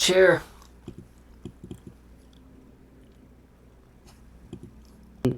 chair.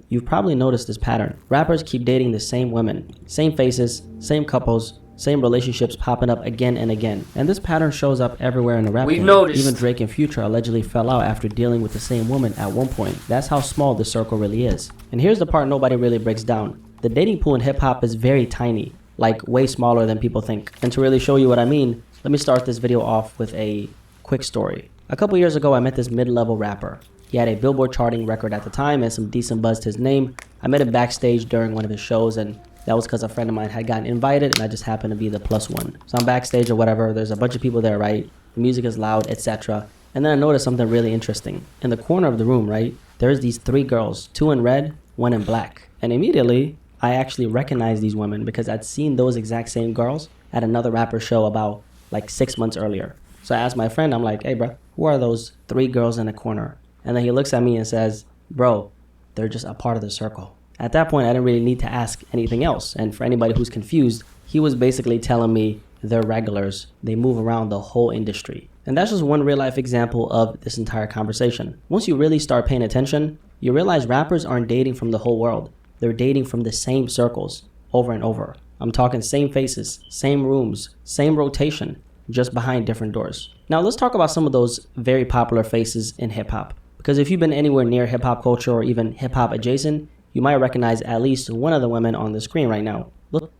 You've probably noticed this pattern. Rappers keep dating the same women, same faces, same couples, same relationships popping up again and again. And this pattern shows up everywhere in the rap We've game. noticed. Even Drake and Future allegedly fell out after dealing with the same woman at one point. That's how small the circle really is. And here's the part nobody really breaks down. The dating pool in hip-hop is very tiny, like way smaller than people think. And to really show you what I mean, let me start this video off with a quick story. A couple years ago, I met this mid-level rapper. He had a Billboard charting record at the time and some decent buzz to his name. I met him backstage during one of his shows, and that was because a friend of mine had gotten invited and I just happened to be the plus one. So I'm backstage or whatever, there's a bunch of people there, right? The music is loud, etc. And then I noticed something really interesting. In the corner of the room, right, there's these 3 girls, 2 in red, 1 in black. And immediately, I actually recognized these women because I'd seen those exact same girls at another rapper show about like 6 months earlier. So I asked my friend, I'm like, hey bro, who are those 3 girls in the corner? And then he looks at me and says, bro, they're just a part of the circle. At that point, I didn't really need to ask anything else. And for anybody who's confused, he was basically telling me they're regulars. They move around the whole industry. And that's just one real life example of this entire conversation. Once you really start paying attention, you realize rappers aren't dating from the whole world. They're dating from the same circles over and over. I'm talking same faces, same rooms, same rotation, just behind different doors. Now let's talk about some of those very popular faces in hip hop. Because if you've been anywhere near hip hop culture or even hip hop adjacent, you might recognize at least one of the women on the screen right now. Look.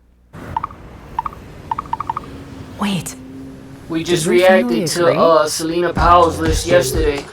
Wait. We just reacted to Selena Powell's list yesterday.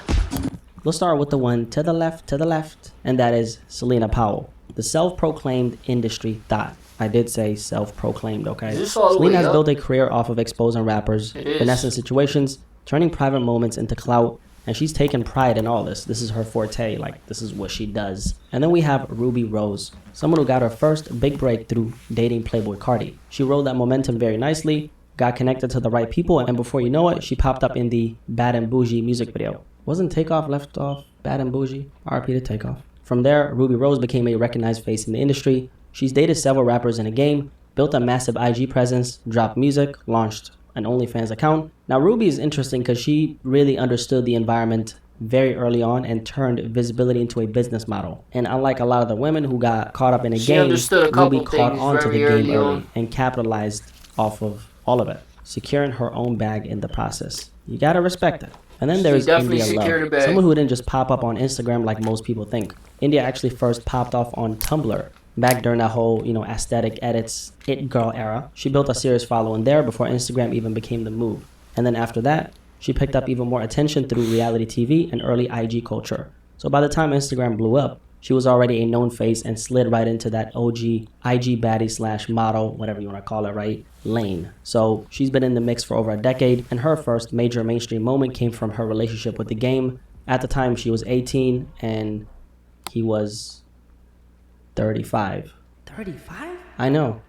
Let's start with the one to the left, and that is Selena Powell, the self-proclaimed industry thought. I did say self-proclaimed, okay? Selena has built a career off of exposing rappers, finessing situations, turning private moments into clout, and she's taken pride in all this. This is her forte, like this is what she does. And then we have Ruby Rose, someone who got her first big breakthrough dating Playboy Cardi. She rode that momentum very nicely, got connected to the right people, and before you know it, she popped up in the Bad and Bougie music video. Wasn't Takeoff left off Bad and Bougie? RP to Takeoff. From there, Ruby Rose became a recognized face in the industry. She's dated several rappers in the game, built a massive IG presence, dropped music, launched an OnlyFans account. Now Ruby is interesting because she really understood the environment very early on and turned visibility into a business model. And unlike a lot of the women who got caught up in the game, Ruby caught on to the game early and capitalized off of all of it, securing her own bag in the process. You gotta respect it. And then there's India Love, someone who didn't just pop up on Instagram like most people think. India actually first popped off on Tumblr back during that whole, aesthetic edits, it girl era. She built a serious following there before Instagram even became the move. And then after that, she picked up even more attention through reality TV and early IG culture. So by the time Instagram blew up, she was already a known face and slid right into that OG IG baddie / model, whatever you want to call it, right, lane. So she's been in the mix for over a decade, and her first major mainstream moment came from her relationship with the game. At the time, she was 18 and he was 35. 35? I know.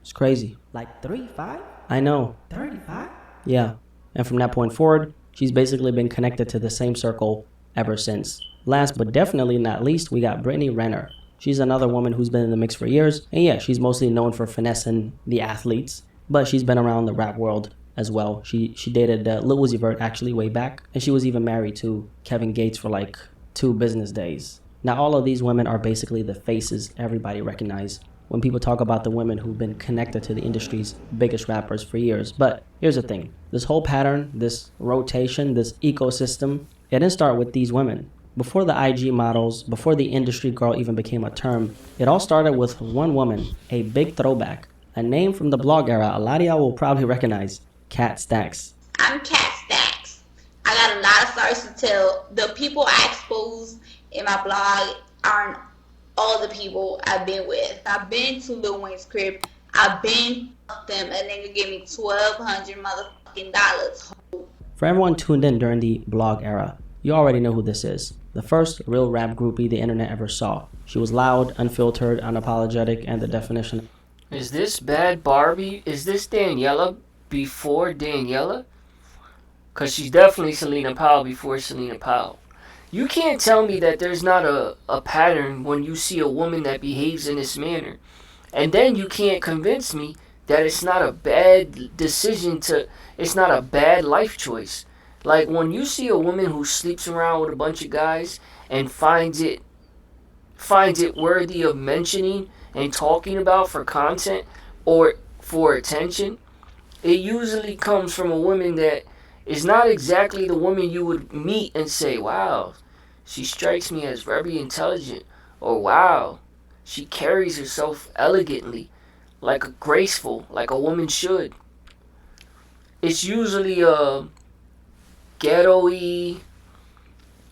It's crazy. Like 35? I know. 35? Yeah. And from that point forward, she's basically been connected to the same circle ever since. Last but definitely not least, we got Brittany Renner. She's another woman who's been in the mix for years. And yeah, she's mostly known for finessing the athletes, but she's been around the rap world as well. She dated Lil Uzi Vert actually way back, and she was even married to Kevin Gates for like 2 business days. Now all of these women are basically the faces everybody recognizes when people talk about the women who've been connected to the industry's biggest rappers for years. But here's the thing. This whole pattern, this rotation, this ecosystem, it didn't start with these women. Before the IG models, before the industry girl even became a term, it all started with one woman, a big throwback, a name from the blog era a lot of y'all will probably recognize, Cat Stacks. I'm Cat Stacks. I got a lot of stories to tell. The people I exposed in my blog aren't all the people I've been with. I've been to Lil Wayne's crib. I've been them. A nigga gave me $1,200 motherfucking dollars. For everyone tuned in during the blog era, you already know who this is. The first real rap groupie the internet ever saw. She was loud, unfiltered, unapologetic, and the definition. Is this Bad Barbie? Is this Daniela before Daniela? Because she's definitely Selena Powell before Selena Powell. You can't tell me that there's not a pattern when you see a woman that behaves in this manner. And then you can't convince me that it's not a bad decision it's not a bad life choice. Like when you see a woman who sleeps around with a bunch of guys and finds it worthy of mentioning and talking about for content or for attention, it usually comes from a woman that is not exactly the woman you would meet and say, wow, she strikes me as very intelligent, or wow, she carries herself elegantly, like a graceful, like a woman should. It's usually a ghetto-y,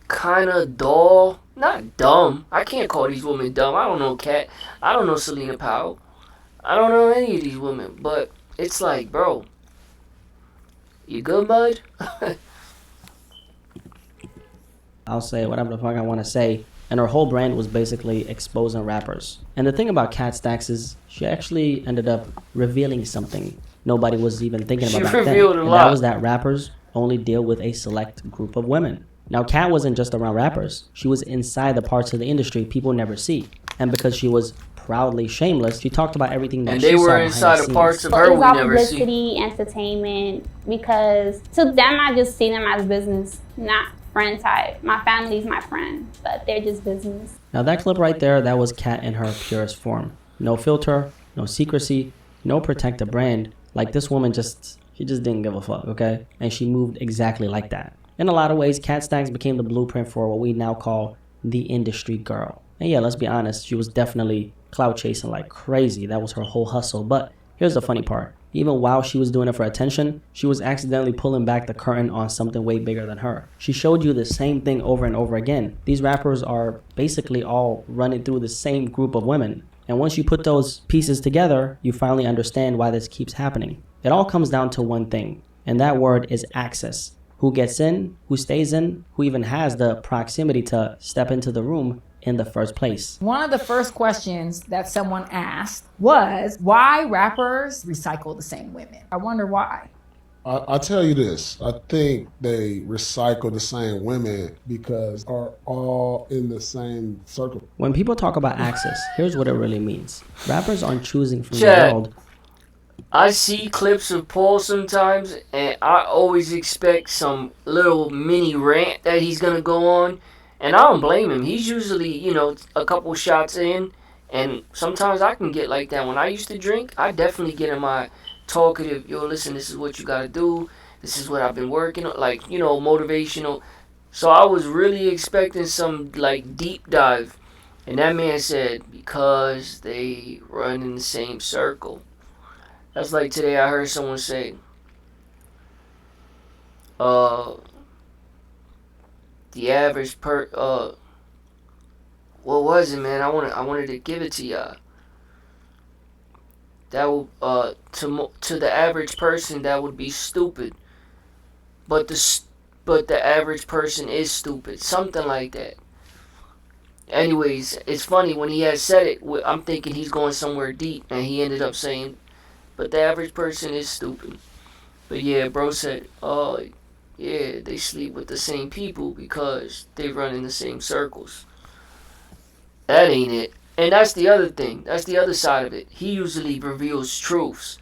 kind of dull, not dumb. I can't call these women dumb. I don't know Kat. I don't know Selena Powell. I don't know any of these women. But it's like, bro, you good, bud? I'll say whatever the fuck I want to say. And her whole brand was basically exposing rappers. And the thing about Kat Stacks is she actually ended up revealing something nobody was even thinking about back then. And that was that rappers only deal with a select group of women. Now, Kat wasn't just around rappers. She was inside the parts of the industry people never see. And because she was proudly shameless, she talked about everything that she saw behind the scenes. And they were inside the parts of her we never see. Publicity, entertainment, because to them, I just see them as business, not friend type. My family's my friend, but they're just business. Now, that clip right there, that was Kat in her purest form. No filter, no secrecy, no protect the brand. Like, this woman she just didn't give a fuck, okay? And she moved exactly like that. In a lot of ways, Kat Stacks became the blueprint for what we now call the industry girl. And yeah, let's be honest, she was definitely clout chasing like crazy. That was her whole hustle. But here's the funny part. Even while she was doing it for attention, she was accidentally pulling back the curtain on something way bigger than her. She showed you the same thing over and over again. These rappers are basically all running through the same group of women. And once you put those pieces together, you finally understand why this keeps happening. It all comes down to one thing, and that word is access. Who gets in, who stays in, who even has the proximity to step into the room in the first place. One of the first questions that someone asked was why rappers recycle the same women. I wonder why. I'll tell you this. I think they recycle the same women because are all in the same circle. When people talk about access, here's what it really means. Rappers aren't choosing from the world. I see clips of Paul sometimes, and I always expect some little mini rant that he's going to go on. And I don't blame him. He's usually, a couple shots in. And sometimes I can get like that. When I used to drink, I definitely get in my talkative, listen, this is what you got to do. This is what I've been working on. Like, motivational. So I was really expecting some, deep dive. And that man said, because they run in the same circle. That's like today I heard someone say, the average what was it, man? I wanted to give it to y'all. That would, to the average person, that would be stupid. But the average person is stupid. Something like that. Anyways, it's funny when he had said it, I'm thinking he's going somewhere deep, and he ended up saying, but the average person is stupid. But yeah, bro said, yeah, they sleep with the same people because they run in the same circles. That ain't it. And that's the other thing. That's the other side of it. He usually reveals truths.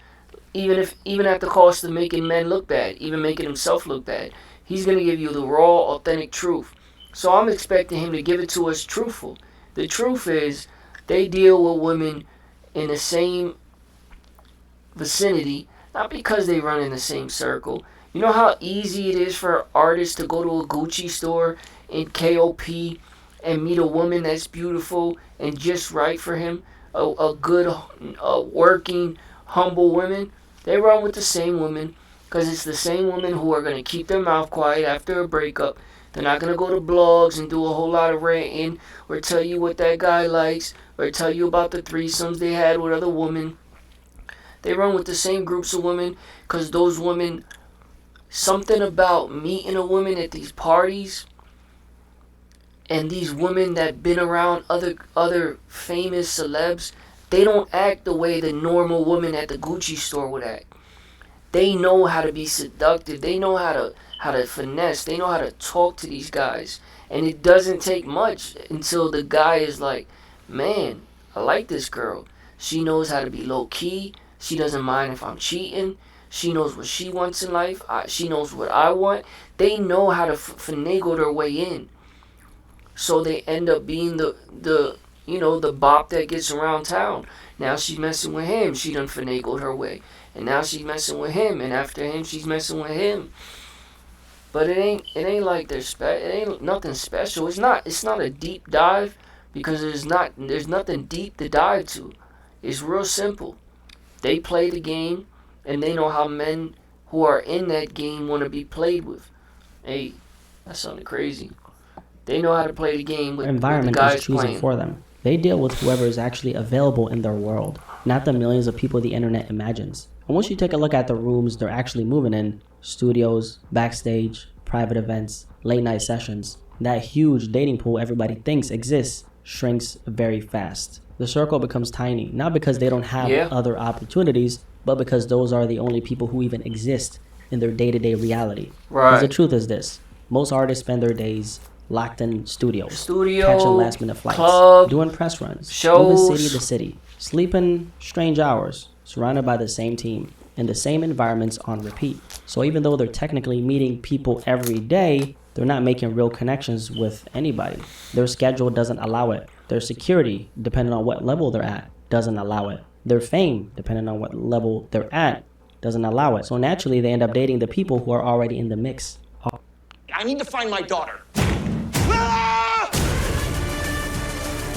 Even at the cost of making men look bad, even making himself look bad. He's going to give you the raw, authentic truth. So I'm expecting him to give it to us truthful. The truth is, they deal with women in the same vicinity, not because they run in the same circle. You know how easy it is for artists to go to a Gucci store in KOP and meet a woman that's beautiful and just right for him, a good, working, humble woman. They run with the same women because it's the same women who are going to keep their mouth quiet after a breakup. They're not going to go to blogs and do a whole lot of ranting or tell you what that guy likes or tell you about the threesomes they had with other women. They run with the same groups of women because those women, something about meeting a woman at these parties and these women that been around other famous celebs, they don't act the way the normal woman at the Gucci store would act. They know how to be seductive. They know how to finesse. They know how to talk to these guys. And it doesn't take much until the guy is like, man, I like this girl. She knows how to be low key. She doesn't mind if I'm cheating. She knows what she wants in life. She knows what I want. They know how to finagle their way in. So they end up being the bop that gets around town. Now she's messing with him. She done finagled her way. And now she's messing with him. And after him, she's messing with him. But it ain't like it ain't nothing special. It's not a deep dive, because there's nothing deep to dive to. It's real simple. They play the game, and they know how men who are in that game want to be played with. Hey, that sounded crazy. They know how to play the game with environment the guys is choosing playing for them. They deal with whoever is actually available in their world, not the millions of people the internet imagines. And once you take a look at the rooms they're actually moving in, studios, backstage, private events, late night sessions, that huge dating pool everybody thinks exists shrinks very fast. The circle becomes tiny, not because they don't have other opportunities, but because those are the only people who even exist in their day-to-day reality. Because the truth is this: most artists spend their days locked in studios, catching last-minute flights, club, doing press runs, shows, moving city to city, sleeping strange hours, surrounded by the same team, in the same environments on repeat. So even though they're technically meeting people every day, they're not making real connections with anybody. Their schedule doesn't allow it. Their security, depending on what level they're at, doesn't allow it. Their fame, depending on what level they're at, doesn't allow it. So naturally, they end up dating the people who are already in the mix. I need to find my daughter.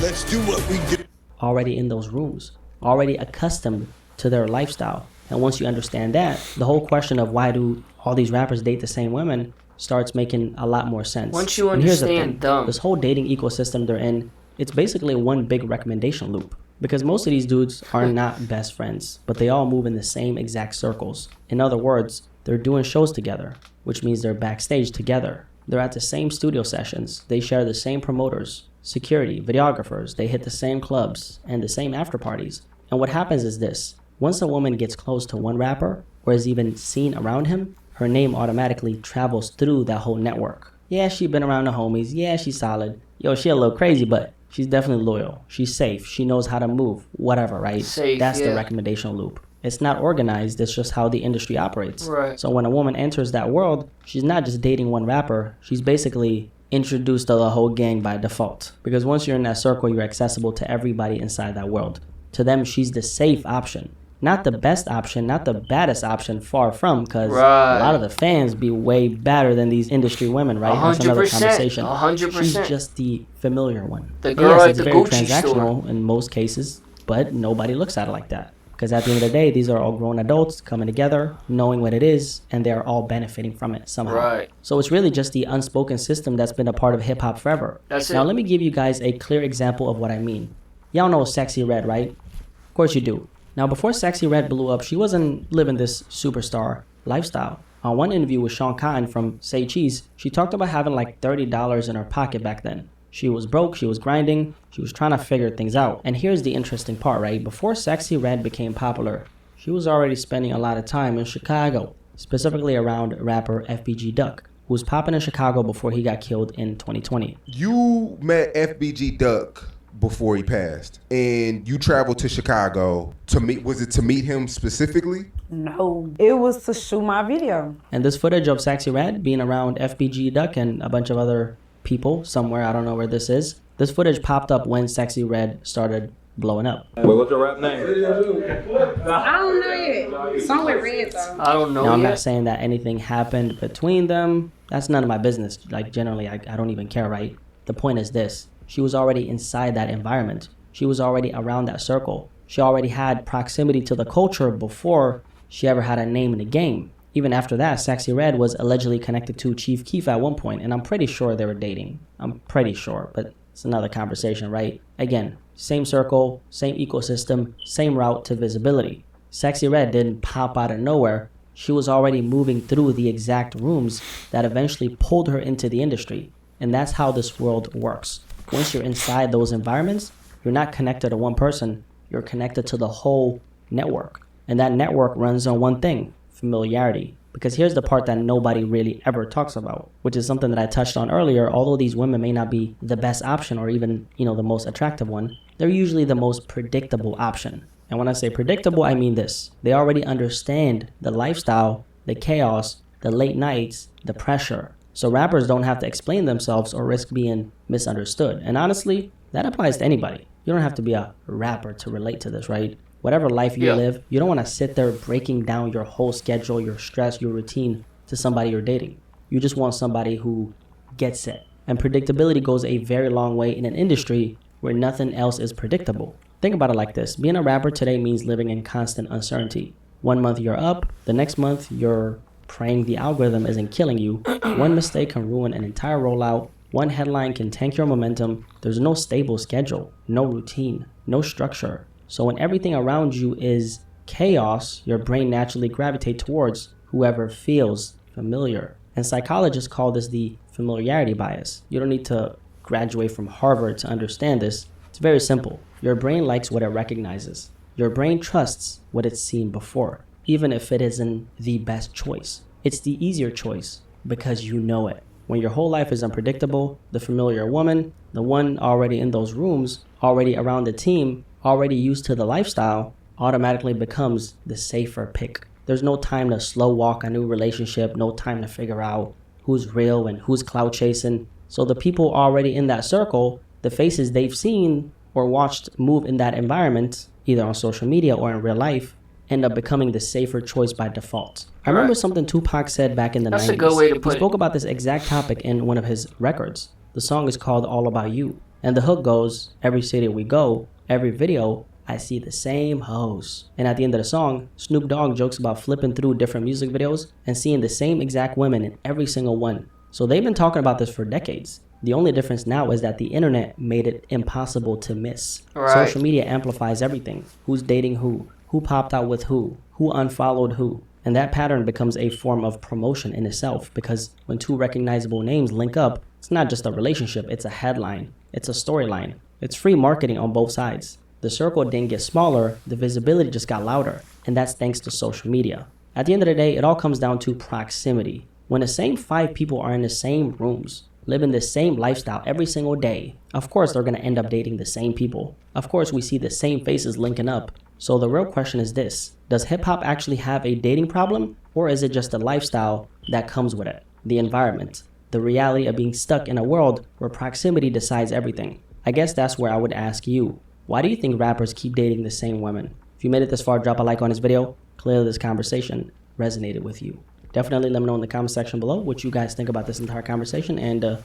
Let's do what we do. Already in those rooms, already accustomed to their lifestyle. And once you understand that, the whole question of why do all these rappers date the same women starts making a lot more sense. Once you understand them, this whole dating ecosystem they're in, it's basically one big recommendation loop. Because most of these dudes are not best friends, but they all move in the same exact circles. In other words, they're doing shows together, which means they're backstage together. They're at the same studio sessions. They share the same promoters, security, videographers. They hit the same clubs and the same after parties. And what happens is this: once a woman gets close to one rapper, or is even seen around him, her name automatically travels through that whole network. Yeah, she been around the homies. Yeah, she's solid. Yo, she a little crazy, but she's definitely loyal. She's safe. She knows how to move. Whatever, right? That's the recommendation loop. It's not organized. It's just how the industry operates. Right. So when a woman enters that world, she's not just dating one rapper. She's basically introduced to the whole gang by default. Because once you're in that circle, you're accessible to everybody inside that world. To them, she's the safe option. Not the best option, not the baddest option, far from, because a lot of the fans be way better than these industry women, right? 100%, That's another conversation. 100%. She's just the familiar one. The girl at it's the very Gucci transactional store. in most cases, but nobody looks at it like that. Because at the end of the day, these are all grown adults coming together, knowing what it is, and they're all benefiting from it somehow. Right. So it's really just the unspoken system that's been a part of hip-hop forever. Now let me give you guys a clear example of what I mean. Y'all know Sexy Red, right? Of course you do. Now, before Sexy Red blew up, she wasn't living this superstar lifestyle. On one interview with Sean Cotton from Say Cheese, she talked about having like $30 in her pocket back then. She was broke, she was grinding, she was trying to figure things out. And here's the interesting part, right? Before Sexy Red became popular, she was already spending a lot of time in Chicago, specifically around rapper FBG Duck, who was popping in Chicago before he got killed in 2020. You met FBG Duck before he passed, and you traveled to Chicago to meet. Was it to meet him specifically? No, it was to shoot my video. And this footage of Sexy Red being around FBG Duck and a bunch of other people somewhere, I don't know where this is. This footage popped up when Sexy Red started blowing up. What's your rap name? I don't know yet. Some with red though. I don't know Now, I'm yet. not saying that anything happened between them. That's none of my business. Like, generally, I don't even care, right? The point is this. She was already inside that environment. She was already around that circle. She already had proximity to the culture before she ever had a name in the game. Even after that, Sexy Red was allegedly connected to Chief Keef at one point, and I'm pretty sure they were dating. I'm pretty sure, but it's another conversation, right? Again, same circle, same ecosystem, same route to visibility. Sexy Red didn't pop out of nowhere. She was already moving through the exact rooms that eventually pulled her into the industry. And that's how this world works. Once you're inside those environments, you're not connected to one person, you're connected to the whole network. And that network runs on one thing: familiarity. Because here's the part that nobody really ever talks about, which is something that I touched on earlier. Although these women may not be the best option or even, the most attractive one, they're usually the most predictable option. And when I say predictable, I mean this. They already understand the lifestyle, the chaos, the late nights, the pressure. So rappers don't have to explain themselves or risk being misunderstood. And honestly, that applies to anybody. You don't have to be a rapper to relate to this, right? Whatever life you live, you don't want to sit there breaking down your whole schedule, your stress, your routine to somebody you're dating. You just want somebody who gets it. And predictability goes a very long way in an industry where nothing else is predictable. Think about it like this. Being a rapper today means living in constant uncertainty. 1 month you're up, the next month you're praying the algorithm isn't killing you. One mistake can ruin an entire rollout. One headline can tank your momentum. There's no stable schedule, no routine, no structure. So when everything around you is chaos, your brain naturally gravitates towards whoever feels familiar. And psychologists call this the familiarity bias. You don't need to graduate from Harvard to understand this. It's very simple. Your brain likes what it recognizes. Your brain trusts what it's seen before, even if it isn't the best choice. It's the easier choice because you know it. When your whole life is unpredictable, the familiar woman, the one already in those rooms, already around the team, already used to the lifestyle, automatically becomes the safer pick. There's no time to slow walk a new relationship, no time to figure out who's real and who's clout chasing. So the people already in that circle, the faces they've seen or watched move in that environment, either on social media or in real life, end up becoming the safer choice by default. I remember something Tupac said back in the 90s. That's a good way to put it. He spoke about this exact topic in one of his records. The song is called All About You. And the hook goes, every city we go, every video, I see the same hoes. And at the end of the song, Snoop Dogg jokes about flipping through different music videos and seeing the same exact women in every single one. So they've been talking about this for decades. The only difference now is that the internet made it impossible to miss. Right. Social media amplifies everything. Who's dating who popped out with who unfollowed who. And that pattern becomes a form of promotion in itself, because when two recognizable names link up, it's not just a relationship, it's a headline, it's a storyline. It's free marketing on both sides. The circle didn't get smaller, the visibility just got louder, and that's thanks to social media. At the end of the day, it all comes down to proximity. When the same 5 people are in the same rooms, living the same lifestyle every single day, of course they're going to end up dating the same people. Of course we see the same faces linking up. So the real question is this: does hip-hop actually have a dating problem, or is it just a lifestyle that comes with it? The environment, the reality of being stuck in a world where proximity decides everything. I guess that's where I would ask you, why do you think rappers keep dating the same women? If you made it this far, drop a like on this video. Clearly this conversation resonated with you. Definitely let me know in the comment section below what you guys think about this entire conversation, and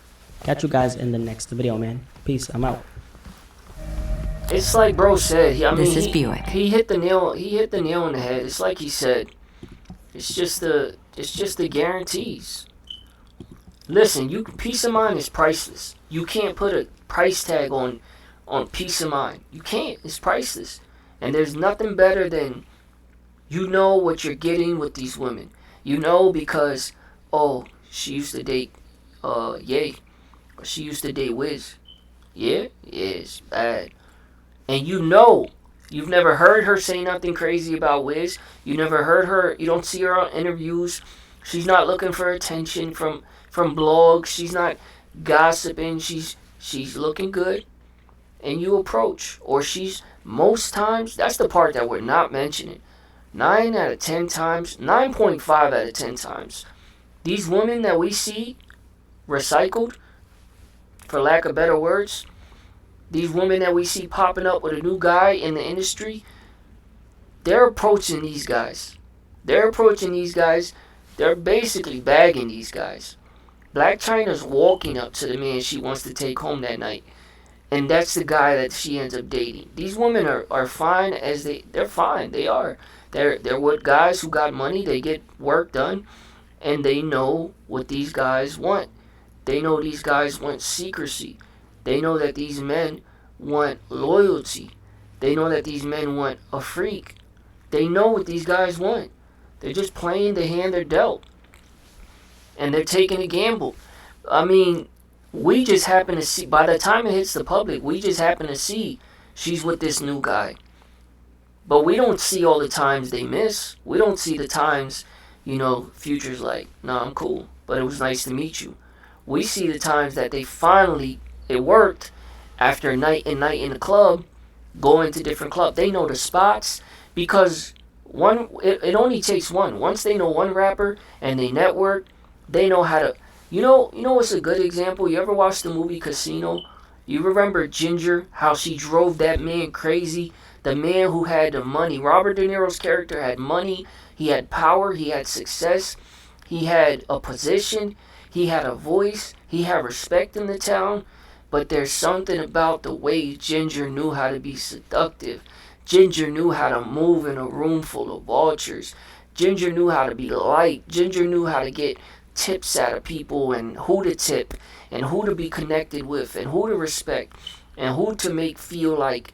catch you guys in the next video, man. Peace. I'm out. It's like bro said. This is Buick. He hit the nail. He hit the nail on the head. It's like he said. It's just the guarantees. Listen, peace of mind is priceless. You can't put a price tag on peace of mind. You can't. It's priceless. And there's nothing better than you know what you're getting with these women. You know because she used to date Ye, or she used to date Wiz. Yeah, it's bad. And you know, you've never heard her say nothing crazy about Wiz. You never heard her. You don't see her on interviews. She's not looking for attention from blogs. She's not gossiping. She's looking good. And you approach, or most times, that's the part that we're not mentioning. 9 out of 10 times, 9.5 out of 10 times, these women that we see recycled, for lack of better words, these women that we see popping up with a new guy in the industry, they're approaching these guys. They're basically bagging these guys. Black China's walking up to the man she wants to take home that night. And that's the guy that she ends up dating. These women are fine they're fine. They are. They're with guys who got money. They get work done. And they know what these guys want. They know these guys want secrecy. They know that these men want loyalty. They know that these men want a freak. They know what these guys want. They're just playing the hand they're dealt. And they're taking a gamble. I mean, we just happen to see, by the time it hits the public, we just happen to see she's with this new guy. But we don't see all the times they miss. We don't see the times, Future's like, nah, I'm cool, but it was nice to meet you. We see the times that it worked after a night in the club, going to different clubs. They know the spots because it only takes one. Once they know one rapper and they network, they know how to. You know what's a good example? You ever watched the movie Casino? You remember Ginger, how she drove that man crazy? The man who had the money. Robert De Niro's character had money, he had power, he had success, he had a position, he had a voice, he had respect in the town. But there's something about the way Ginger knew how to be seductive. Ginger knew how to move in a room full of vultures. Ginger knew how to be light. Ginger knew how to get tips out of people and who to tip and who to be connected with and who to respect and who to make feel like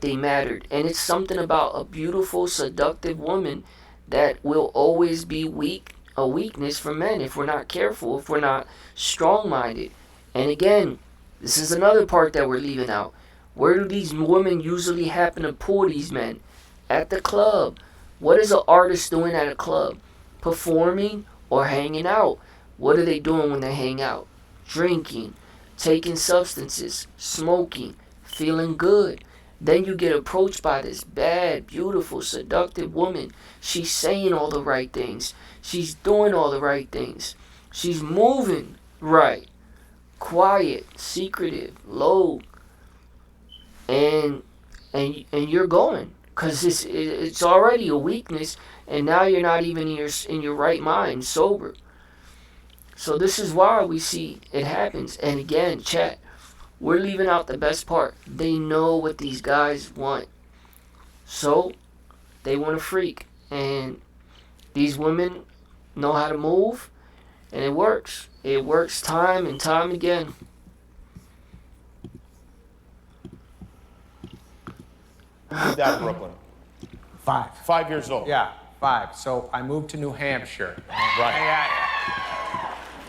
they mattered. And it's something about a beautiful, seductive woman that will always be a weakness for men if we're not careful, if we're not strong-minded. And again, this is another part that we're leaving out. Where do these women usually happen to pull these men? At the club. What is an artist doing at a club? Performing or hanging out? What are they doing when they hang out? Drinking, taking substances, smoking, feeling good. Then you get approached by this bad, beautiful, seductive woman. She's saying all the right things. She's doing all the right things. She's moving right. Quiet, secretive, low. And you're going. Because it's already a weakness. And now you're not even in your right mind, sober. So this is why we see it happens. And again, chat, we're leaving out the best part. They know what these guys want. So they want to freak. And these women know how to move. And it works. It works time and time again. Moved out of Brooklyn. 5. 5 years old. Yeah, 5. So I moved to New Hampshire. Right. Yeah.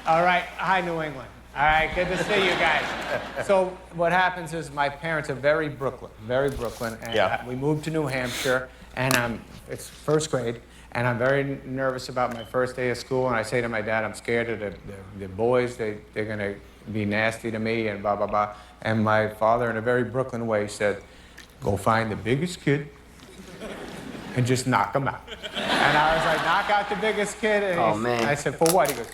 All right. Hi, New England. All right. Good to see you guys. So what happens is my parents are very Brooklyn. And we moved to New Hampshire, and it's first grade, and I'm very nervous about my first day of school. And I say to my dad, I'm scared of the boys. They're going to be nasty to me and blah, blah, blah. And my father, in a very Brooklyn way, said, go find the biggest kid and just knock him out. And I was like, knock out the biggest kid? And man. I said, for what? He goes,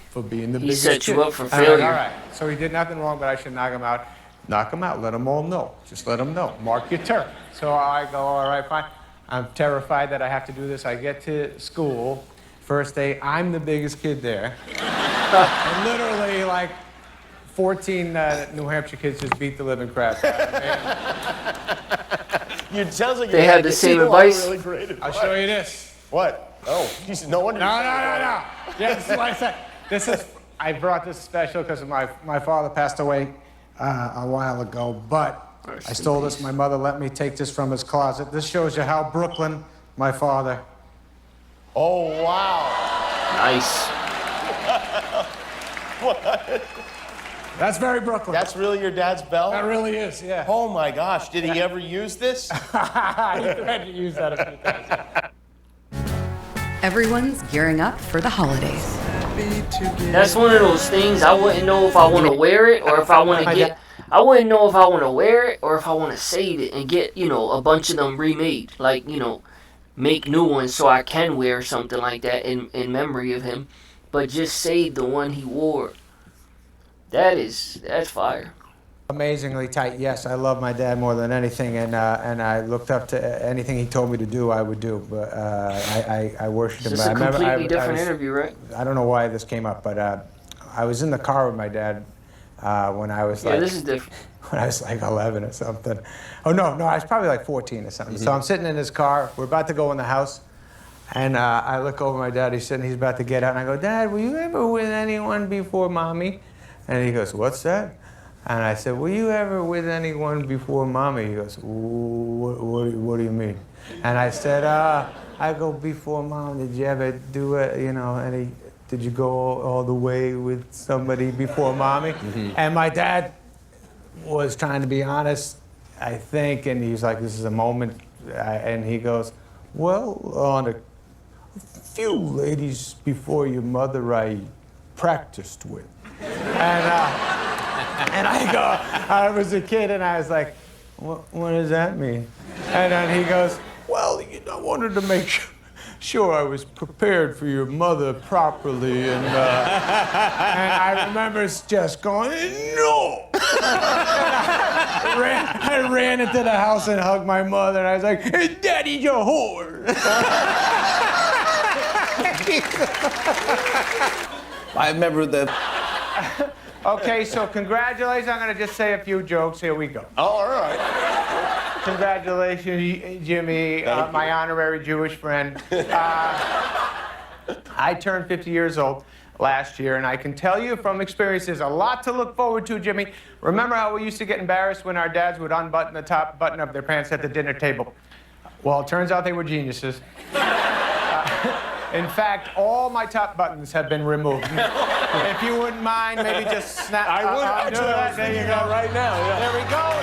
for being the biggest kid. He set you up for failure. All right. So he did nothing wrong, but I should knock him out. Knock him out. Let them all know. Just let them know. Mark your turn. So I go, all right, fine. I'm terrified that I have to do this. I get to school. First day, I'm the biggest kid there. And literally, like, 14 New Hampshire kids just beat the living crap out of me. It sounds like they had the same advice. Really great advice. I'll show you this. What? Oh, Jesus, no wonder. No. Yeah, this is what I said. I brought this special because my father passed away a while ago, but I stole this. My mother let me take this from his closet. This shows you how Brooklyn, my father. Oh, wow. Nice. What? That's very Brooklyn. That's really your dad's bell? That really is, yeah. Oh, my gosh. Did he ever use this? He had to use that a few times. Yeah. Everyone's gearing up for the holidays. That's one of those things I wouldn't know if I want to wear it or if I want to get. I wouldn't know if I want to wear it or if I want to save it and get, a bunch of them remade. Like, make new ones so I can wear something like that in memory of him. But just save the one he wore. That's fire. Amazingly tight. Yes, I love my dad more than anything, and I looked up to anything he told me to do, I would do. But I worshipped him. It's a completely different interview, right? I don't know why this came up, but I was in the car with my dad when I was this is different. When I was like 11 or something. Oh no, I was probably like 14 or something. Mm-hmm. So I'm sitting in his car. We're about to go in the house. And I look over at my dad. He's about to get out. And I go, Dad, were you ever with anyone before Mommy? And he goes, what's that? And I said, were you ever with anyone before Mommy? He goes, what do you mean? And I said, I go, before Mom, did you ever do it, did you go all the way with somebody before Mommy? Mm-hmm. And my dad was trying to be honest, I think, and he's like, this is a moment. And he goes, well, on a few ladies before your mother I practiced with. And I was a kid, and I was like, what does that mean? And then he goes, well, I wanted to make sure I was prepared for your mother properly. And I remember just going, no! I ran into the house and hugged my mother, and I was like, hey, Daddy's a whore. I remember the... Okay, so congratulations. I'm going to just say a few jokes. Here we go. Oh, all right. Congratulations, Jimmy, my honorary Jewish friend. I turned 50 years old last year, and I can tell you from experience, there's a lot to look forward to, Jimmy. Remember how we used to get embarrassed when our dads would unbutton the top button of their pants at the dinner table? Well, it turns out they were geniuses. In fact, all my top buttons have been removed. If you wouldn't mind, maybe just snap. I would actually. That. There you go. Right now. Yeah. There we go.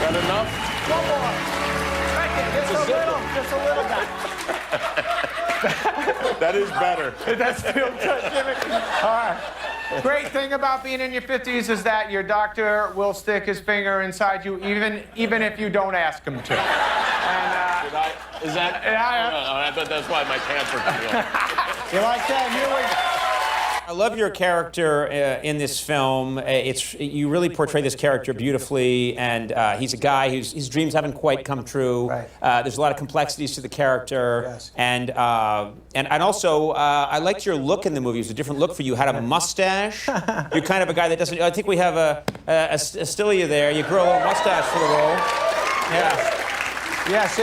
Got enough? One more. Right there. Just a little bit. That is better. That's still good, Jimmy. All right. Great thing about being in your 50s is that your doctor will stick his finger inside you even if you don't ask him to. And, Is that? I bet that's why my cancer comes on. You like that? I love your character in this film. You really portray this character beautifully, and he's a guy whose dreams haven't quite come true. Right. There's a lot of complexities to the character, yes. and also I liked your look in the movie. It was a different look for you. You had a mustache. You're kind of a guy that doesn't. I think we have a still of you there. You grow a little mustache for the role. Yeah. Yes.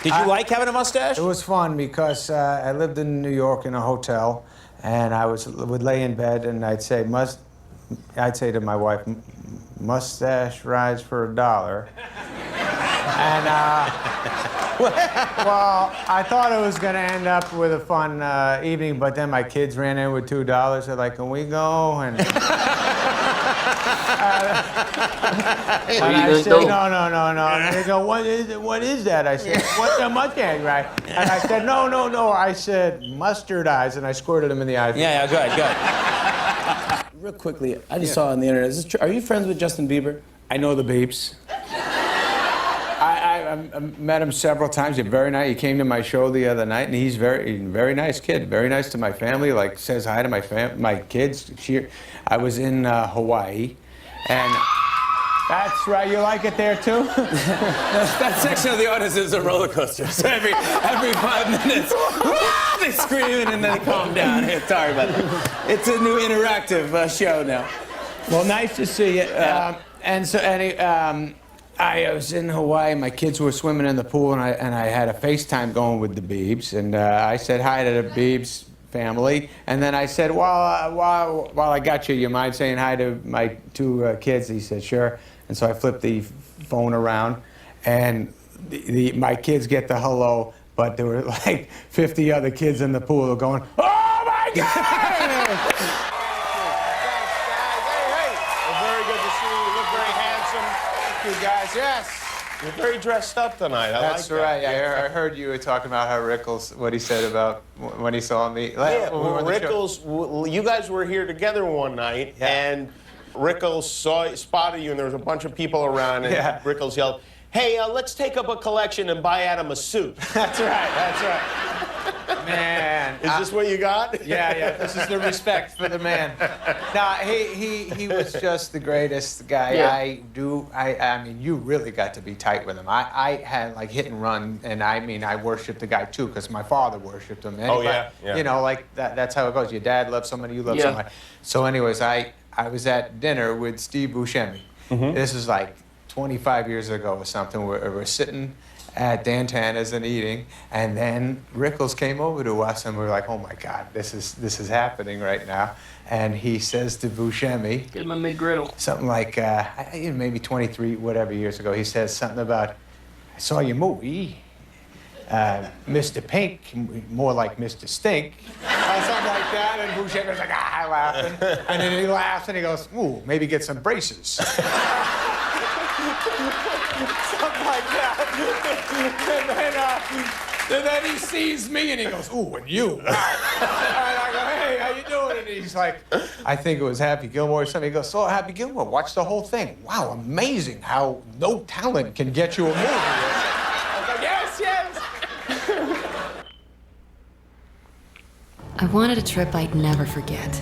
Did you like having a mustache? It was fun because I lived in New York in a hotel, and I would lay in bed and I'd say to my wife, mustache rides for $1. And well, I thought it was going to end up with a fun evening, but then my kids ran in with $2. They're like, can we go? And I said, no. And they go, what is that? I said, what's a mustache, right? And I said, no. I said, mustard eyes, and I squirted them in the eyes. Yeah, good. Real quickly, I just saw on the internet, is this true? Are you friends with Justin Bieber? I know the Beeps. I met him several times. He's very nice. He came to my show the other night, and he's very nice kid. Very nice to my family. Like says hi to my kids. I was in Hawaii, and that's right. You like it there too? That section of the audience is a roller coaster. So every 5 minutes, they scream and then they calm down. Hey, sorry about that. It's a new interactive show now. Well, nice to see you. I was in Hawaii. My kids were swimming in the pool, and I had a FaceTime going with the Biebs, and I said hi to the Biebs family, and then I said, while I got you, you mind saying hi to my 2 kids? He said, sure. And so I flipped the phone around, and my kids get the hello, but there were like 50 other kids in the pool going, oh my God! You guys, yes. You're very dressed up tonight. That's right. I heard you were talking about how Rickles, what he said about when he saw me. Yeah, Rickles, you guys were here together one night, and Rickles spotted you, and there was a bunch of people around, and Rickles yelled, hey, let's take up a collection and buy Adam a suit. That's right. Man. Is this what you got? Yeah. This is the respect for the man. No, he was just the greatest guy. Yeah. I mean, you really got to be tight with him. I had like hit and run, and I mean, I worshiped the guy too, because my father worshiped him. Oh, yeah. You know, like that's how it goes. Your dad loves somebody, you love somebody. So anyways, I was at dinner with Steve Buscemi. Mm-hmm. This is like 25 years ago or something. We're sitting at Dan Tana's and eating, and then Rickles came over to us, and we were like, oh my God, this is happening right now. And he says to Buscemi, get him a McGriddle. Something like, maybe 23 whatever years ago, he says something about, I saw your movie, Mr. Pink, more like Mr. Stink, something like that. And Buscemi's like, laughing. And then he laughs and he goes, ooh, maybe get some braces. Something like that. And then he sees me and he goes, ooh, and you. And I go, hey, how you doing? And he's like, I think it was Happy Gilmore or something. He goes, so Happy Gilmore, watch the whole thing. Wow, amazing how no talent can get you a movie. I was like, yes, yes. I wanted a trip I'd never forget.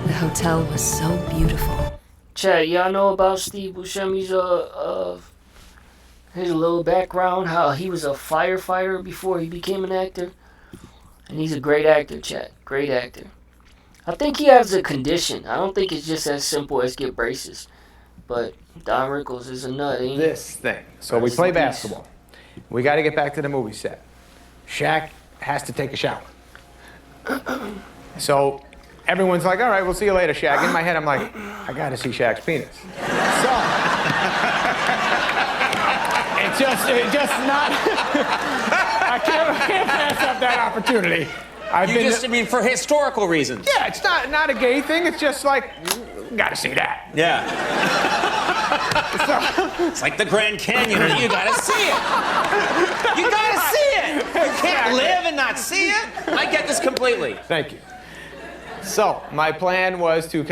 The hotel was so beautiful. Chat, y'all know about Steve Buscemi's his little background, how he was a firefighter before he became an actor? And he's a great actor, chat. Great actor. I think he has a condition. I don't think it's just as simple as get braces. But Don Rickles is a nut, ain't he? This thing. So we play basketball. We got to get back to the movie set. Shaq has to take a shower. So everyone's like, all right, we'll see you later, Shaq. In my head, I'm like, I got to see Shaq's penis. So it's just not, I can't pass up that opportunity. I mean, for historical reasons. Yeah, it's not a gay thing. It's just like, gotta see that. Yeah. It's like the Grand Canyon. You gotta see it. You gotta see it. You can't live and not see it. I get this completely. Thank you. So my plan was to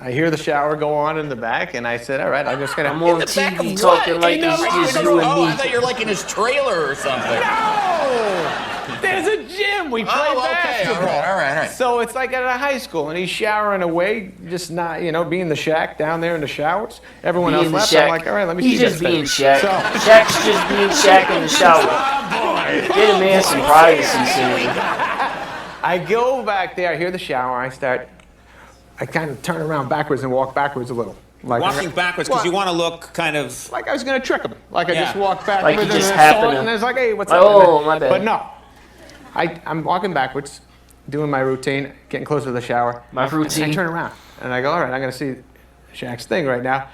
I hear the shower go on in the back, and I said, all right, I'm just gonna. I'm on TV talking like it's just you and me. I thought you were like in his trailer or something. No! There's a gym. We play basketball. All right. So it's like at a high school, and he's showering away, just not, being the Shaq down there in the showers. Everyone else left. I'm like, all right, let me see this thing. He's just being Shaq. Shaq's just being Shaq in the shower. Get a man some privacy, Sammy. I go back there, I hear the shower, I kind of turn around backwards and walk backwards a little. Like walking backwards because you want to look kind of... Like I was going to trick him. Like I just walked backwards like you just happened and I was like, hey, what's up? Oh, my bad. But no. I'm walking backwards, doing my routine, getting closer to the shower. My routine? I turn around and I go, all right, I'm going to see Shaq's thing right now.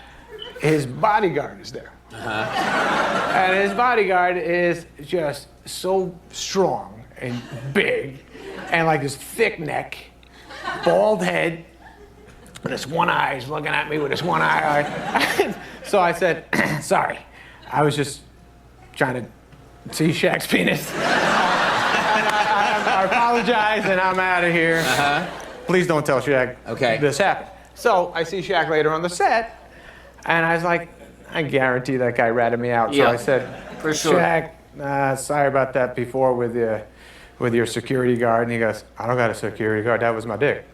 His bodyguard is there. And his bodyguard is just so strong and big and like this thick neck, bald head, and this one eye is looking at me with this one eye. So I said, sorry, I was just trying to see Shaq's penis. I apologize and I'm out of here. Please don't tell Shaq this happened. So I see Shaq later on the set, and I was like, I guarantee that guy ratted me out. So I said, for sure. Shaq, sorry about that before with your security guard. And he goes, I don't got a security guard, that was my dick.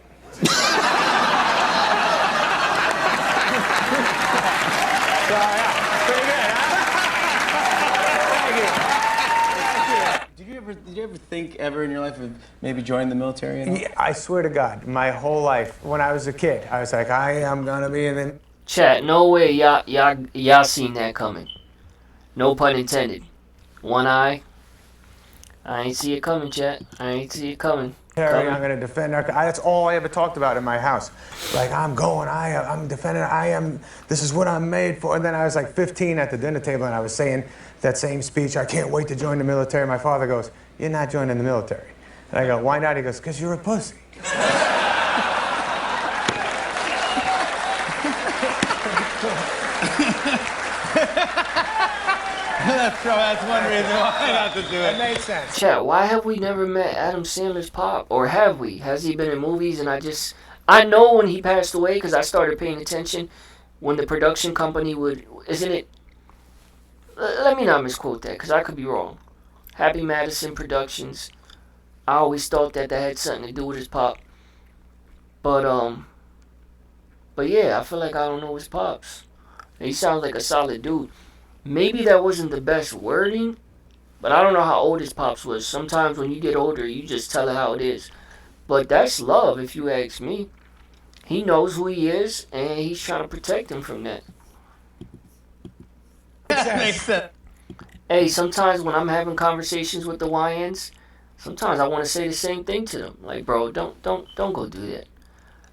Did you ever think ever in your life of maybe joining the military at all? Yeah, I swear to God, my whole life, when I was a kid, I was like, I am gonna be in the... Chat, no way y'all seen that coming. No pun intended. One eye. I ain't see it coming, chat. I ain't see it coming. I'm gonna defend our... That's all I ever talked about in my house. Like, I'm defending, this is what I'm made for. And then I was like 15 at the dinner table, and I was saying that same speech, I can't wait to join the military. My father goes, you're not joining the military. And I go, why not? He goes, because you're a pussy. That's one reason why not to do it. It makes sense. Chat, why have we never met Adam Sandler's pop? Or have we? Has he been in movies? And I know when he passed away because I started paying attention when the production company would, isn't it? Let me not misquote that because I could be wrong. Happy Madison Productions. I always thought that had something to do with his pop. But yeah, I feel like I don't know his pops. He sounds like a solid dude. Maybe that wasn't the best wording, but I don't know how old his pops was. Sometimes when you get older, you just tell it how it is. But that's love, if you ask me. He knows who he is, and he's trying to protect him from that. That makes sense. Hey, sometimes when I'm having conversations with the YNs, sometimes I want to say the same thing to them. Like, bro, don't go do that.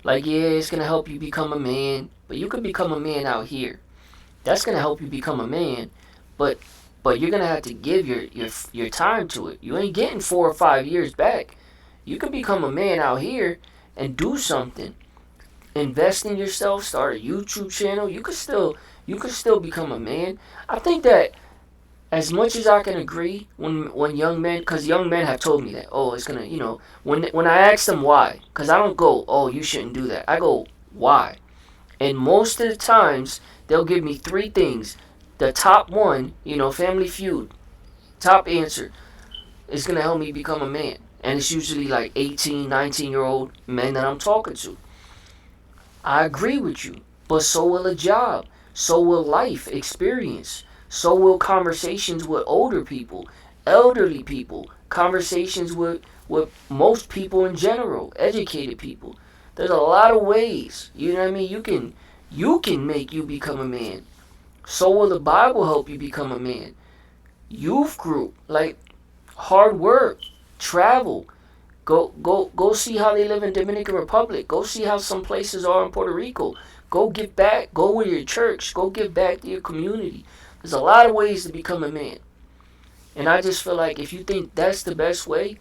Like, yeah, it's going to help you become a man, but you could become a man out here. That's going to help you become a man, but you're going to have to give your time to it. You ain't getting 4 or 5 years back. You can become a man out here and do something. Invest in yourself, start a YouTube channel. You could still become a man. I think that as much as I can agree when young men, because young men have told me that, oh, it's gonna, when I ask them why, because I don't go, oh, you shouldn't do that. I go, why? And most of the times, they'll give me three things. The top one, Family Feud, top answer, is gonna help me become a man. And it's usually like 18, 19-year-old men that I'm talking to. I agree with you, but so will a job. So will life experience. So will conversations with older people, elderly people, conversations with most people in general, educated people. There's a lot of ways. You know what I mean? You can make you become a man. So will the Bible help you become a man. Youth group, like hard work, travel. Go see how they live in Dominican Republic. Go see how some places are in Puerto Rico. Go give back. Go with your church. Go give back to your community. There's a lot of ways to become a man. And I just feel like if you think that's the best way,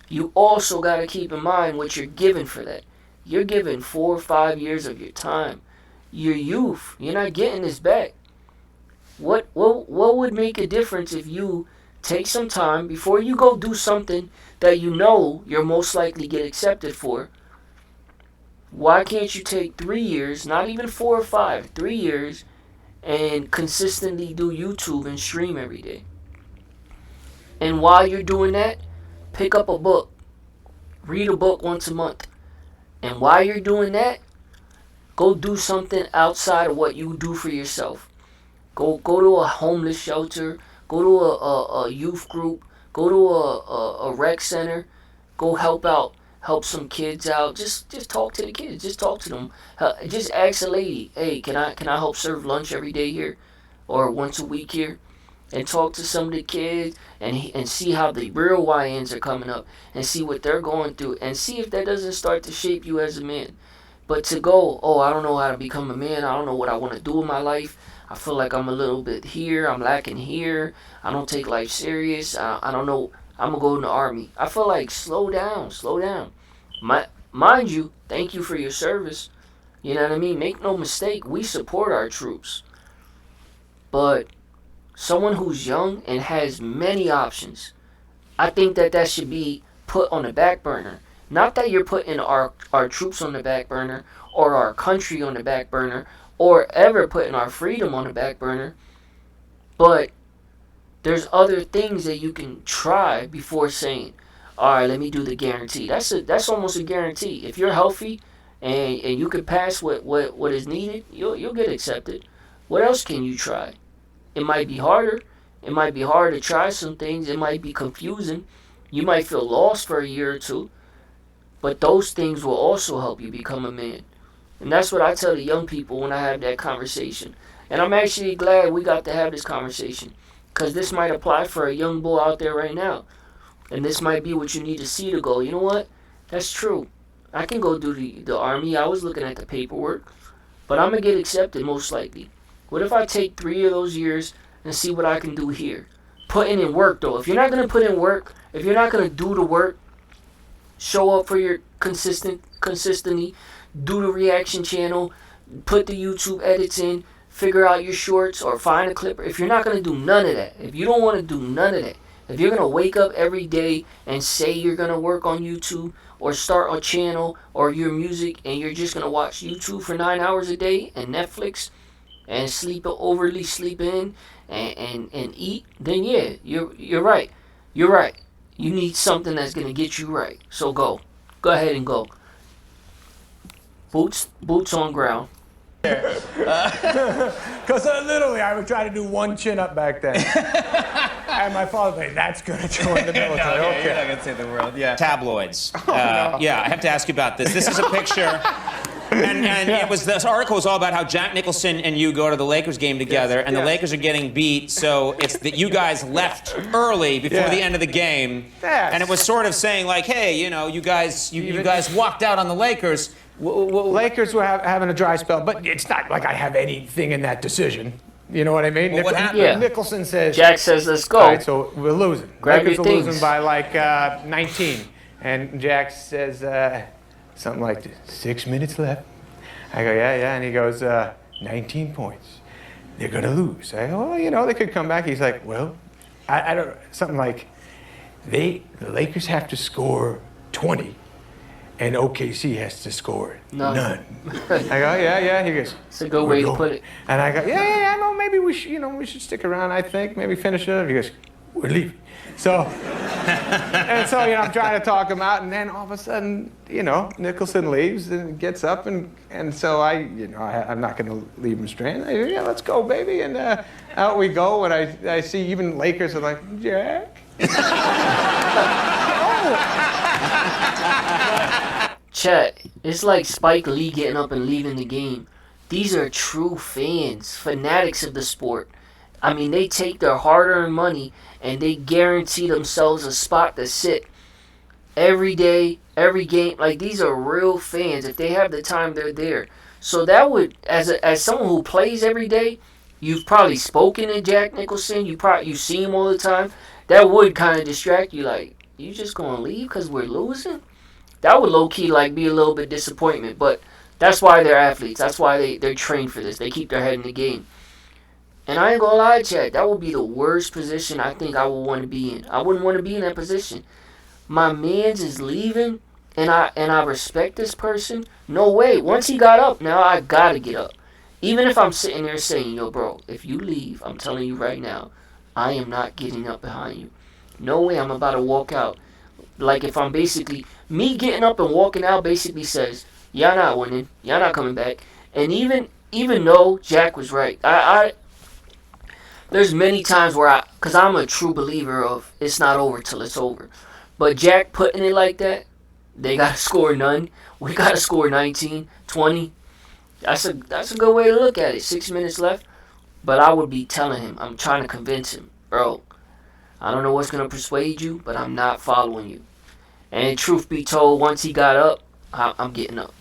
you also got to keep in mind what you're giving for that. You're giving 4 or 5 years of your time. Your youth. You're not getting this back. What would make a difference if you take some time before you go do something that you know you're most likely get accepted for? Why can't you take 3 years, not even 4 or 5, 3 years, and consistently do YouTube and stream every day? And while you're doing that, pick up a book. Read a book once a month. And while you're doing that, go do something outside of what you do for yourself. Go to a homeless shelter. Go to a youth group. Go to a rec center. Go help some kids out. Just talk to the kids. Just talk to them. Just ask a lady, hey, can I help serve lunch every day here, or once a week here, and talk to some of the kids and see how the real YNs are coming up and see what they're going through and see if that doesn't start to shape you as a man. But to go, oh, I don't know how to become a man. I don't know what I want to do in my life. I feel like I'm a little bit here. I'm lacking here. I don't take life serious. I don't know. I'm going to go in the army. I feel like slow down. Mind you, thank you for your service. You know what I mean? Make no mistake. We support our troops. But someone who's young and has many options, I think that should be put on the back burner. Not that you're putting our troops on the back burner or our country on the back burner or ever putting our freedom on the back burner, but there's other things that you can try before saying, all right, let me do the guarantee. That's almost a guarantee. If you're healthy and you can pass what is needed, you'll get accepted. What else can you try? It might be harder. It might be hard to try some things. It might be confusing. You might feel lost for a year or two. But those things will also help you become a man. And that's what I tell the young people when I have that conversation. And I'm actually glad we got to have this conversation, because this might apply for a young boy out there right now. And this might be what you need to see to go, you know what? That's true. I can go do the army. I was looking at the paperwork. But I'm going to get accepted most likely. What if I take 3 of those years and see what I can do here? Putting in work, though. If you're not going to put in work, if you're not going to do the work, show up for your consistently, do the reaction channel, put the YouTube edits in, figure out your shorts or find a clipper. If you're not going to do none of that, if you don't want to do none of that, if you're going to wake up every day and say you're going to work on YouTube or start a channel or your music and you're just going to watch YouTube for 9 hours a day and Netflix and overly sleep in and eat, then yeah, you're right. You're right. You need something that's going to get you right. So go. Go ahead and go. Boots on ground. Because literally, I would try to do one chin up back then. And my father said, that's going to join the military. No, okay. You're not going to save the world. Yeah. Tabloids. No. Yeah, I have to ask you about this. This is a picture. And this article was all about how Jack Nicholson and you go to the Lakers game together, and the Lakers are getting beat, so it's that you guys left early before the end of the game, and it was sort of saying like, hey, you guys walked out on the Lakers. Lakers were having a dry spell, but it's not like I have anything in that decision. You know what I mean? Well, what happened? Yeah. Nicholson says... Jack says, let's go. All right, so we're losing. Grab Lakers your are things. losing by like 19. And Jack says something like, 6 minutes left. I go, yeah. And he goes, 19 points. They're going to lose. I go, well, they could come back. He's like, well, I don't, something like, the Lakers have to score 20, and OKC has to score none. I go, yeah. He goes, it's a good way to put it. And I go, yeah. No, maybe we should, we should stick around. I think maybe finish it up. He goes, we're leaving. So, and so I'm trying to talk him out, and then all of a sudden, Nicholson leaves and gets up, and so I'm not going to leave him stranded. Yeah, let's go, baby, and out we go. And I see even Lakers are like, Jack. Chet, it's like Spike Lee getting up and leaving the game. These are true fans, fanatics of the sport. I mean, they take their hard-earned money and they guarantee themselves a spot to sit every day, every game. Like, these are real fans. If they have the time, they're there. So that would, as someone who plays every day, you've probably spoken to Jack Nicholson. You see him all the time. That would kind of distract you. Like, you just gonna leave because we're losing? That would low-key be a little bit disappointment. But that's why they're athletes. That's why they're trained for this. They keep their head in the game. And I ain't gonna lie, Chad, that would be the worst position I think I would want to be in. I wouldn't want to be in that position. My man's is leaving, and I respect this person. No way. Once he got up, now I gotta get up. Even if I'm sitting there saying, yo, bro, if you leave, I'm telling you right now, I am not getting up behind you. No way I'm about to walk out. Like, if I'm basically, me getting up and walking out basically says, y'all not winning, y'all not coming back. And even though Jack was right, there's many times where because I'm a true believer of it's not over till it's over. But Jack putting it like that, they got to score none. We got to score 19, 20. That's a good way to look at it. 6 minutes left. But I would be telling him, I'm trying to convince him, bro, I don't know what's going to persuade you, but I'm not following you. And truth be told, once he got up, I'm getting up.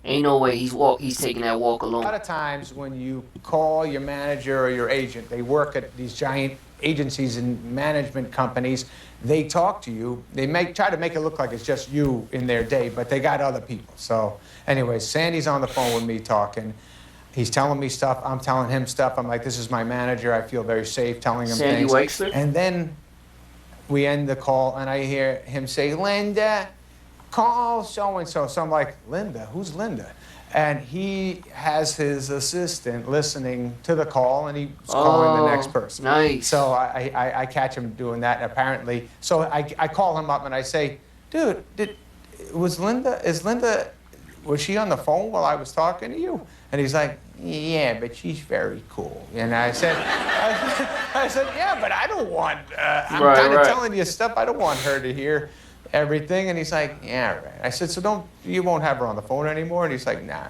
Ain't no way he's taking that walk alone. A lot of times when you call your manager or your agent, they work at these giant agencies and management companies, they talk to you, they try to make it look like it's just you in their day, but they got other people. So anyway, Sandy's on the phone with me talking. He's telling me stuff, I'm telling him stuff. I'm like, this is my manager, I feel very safe telling him Sandy things. Wexler? And then we end the call and I hear him say, Linda, call so-and-so. So I'm like, Linda? Who's Linda? And he has his assistant listening to the call, and he's calling the next person. Nice. So I catch him doing that, and apparently. So I call him up, and I say, dude, was she on the phone while I was talking to you? And he's like, yeah, but she's very cool. And I said, yeah, but I don't want, I'm kind of telling you stuff I don't want her to hear. Everything, and he's like, yeah, right. I said, so you won't have her on the phone anymore? And he's like, nah,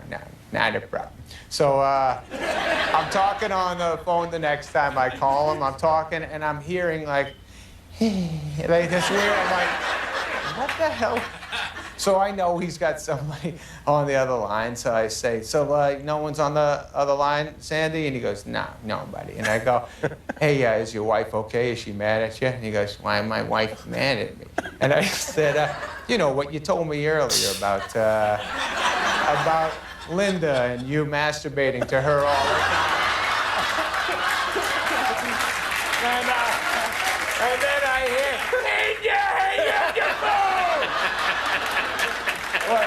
not a problem. So I'm talking on the phone the next time I call him. I'm talking, and I'm hearing like this weird. I'm like, what the hell? So I know he's got somebody on the other line. So I say, so no one's on the other line, Sandy? And he goes, no, nobody. And I go, hey, is your wife okay? Is she mad at you? And he goes, why am my wife mad at me? And I said, you know what you told me earlier about Linda and you masturbating to her all the time. And then I hear, Linda, hang up your phone! Well,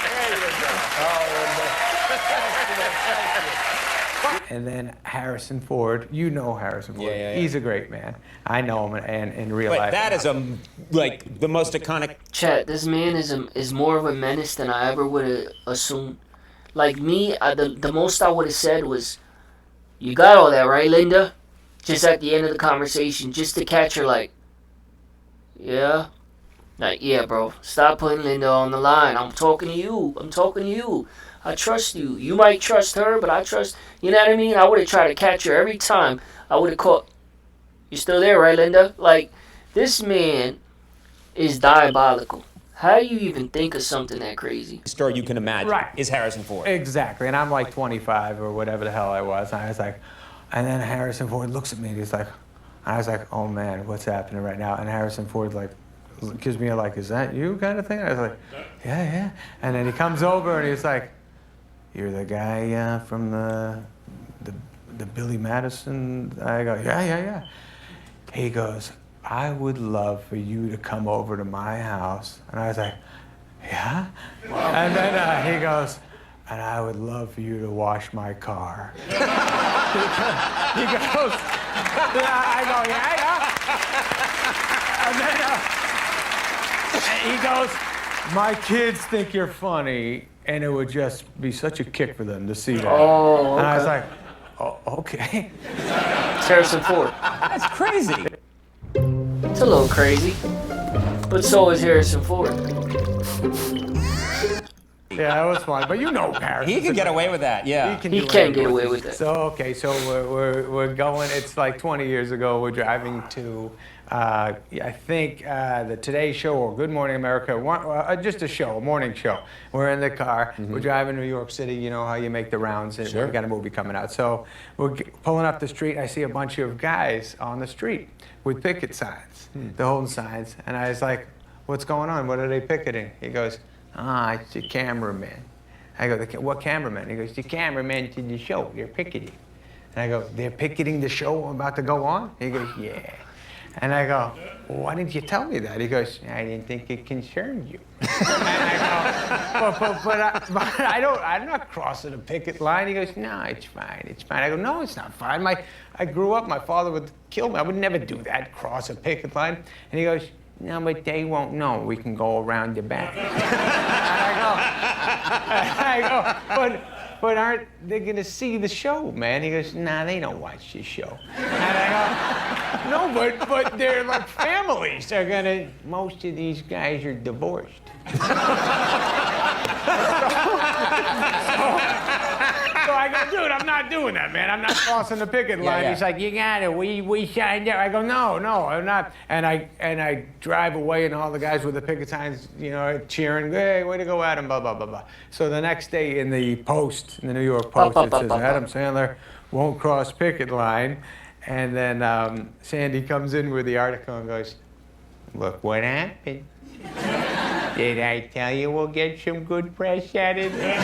there you go. And then Harrison Ford, you know Harrison Ford. Yeah. He's a great man. I know him in real But life. that is the most iconic. Chet, this man is more of a menace than I ever would have assumed. Like me, the most I would have said was, you got all that, right, Linda? Just at the end of the conversation, just to catch her like, yeah? Like, yeah, bro, stop putting Linda on the line. I'm talking to you. I trust you. You might trust her, but I trust, you know what I mean? I would have tried to catch her every time. I would have called, you still there, right, Linda? Like, this man is diabolical. How do you even think of something that crazy? Story you can imagine is Harrison Ford. Exactly, and I'm like 25 or whatever the hell I was. And I was like, and then Harrison Ford looks at me and he's like, I was like, oh man, what's happening right now? And Harrison Ford like gives me a like, is that you kind of thing? I was like, yeah. And then he comes over and he's like, you're the guy from the Billy Madison? I go, yeah. He goes, I would love for you to come over to my house. And I was like, yeah? And then he goes, and I would love for you to wash my car. He goes, I go, yeah. And then he goes, my kids think you're funny, and it would just be such a kick for them to see that. Oh, okay. And I was like, oh, okay. It's Harrison Ford. That's crazy. It's a little crazy, but so is Harrison Ford. Yeah, that was fun. But you know Harrison. He could get away with that, yeah. He can get away with that. So, okay, so we're going, it's like 20 years ago, we're driving to, I think, the Today Show or Good Morning America, just a show, a morning show. We're in the car, we're driving to New York City, you know how you make the rounds, and we got a movie coming out. So we're pulling up the street, I see a bunch of guys on the street with picket signs, they're holding signs, and I was like, what's going on? What are they picketing? He goes, it's the cameraman. I go, what cameraman? He goes, the cameraman to the show, they're picketing. And I go, they're picketing the show I'm about to go on? He goes, yeah. And I go, well, why didn't you tell me that? He goes, I didn't think it concerned you. And I go, but I'm not crossing a picket line. He goes, no, it's fine, it's fine. I go, no, it's not fine. I grew up, my father would kill me. I would never do that, cross a picket line. And he goes, no, but they won't know. We can go around the back. And I go, but aren't they going to see the show, man? He goes, nah, they don't watch this show. And I go, no, but they're like families. They're going to, most of these guys are divorced. So I go, dude, I'm not doing that, man. I'm not crossing the picket line. He's like, you got it. We signed up. I go, no, I'm not. And I drive away, and all the guys with the picket signs, you know, cheering, hey, way to go, Adam, blah, blah, blah, blah. So the next day in the Post, in the New York Post, it says, Adam Sandler won't cross picket line. And then Sandy comes in with the article and goes, look what happened. Did I tell you we'll get some good press out of there?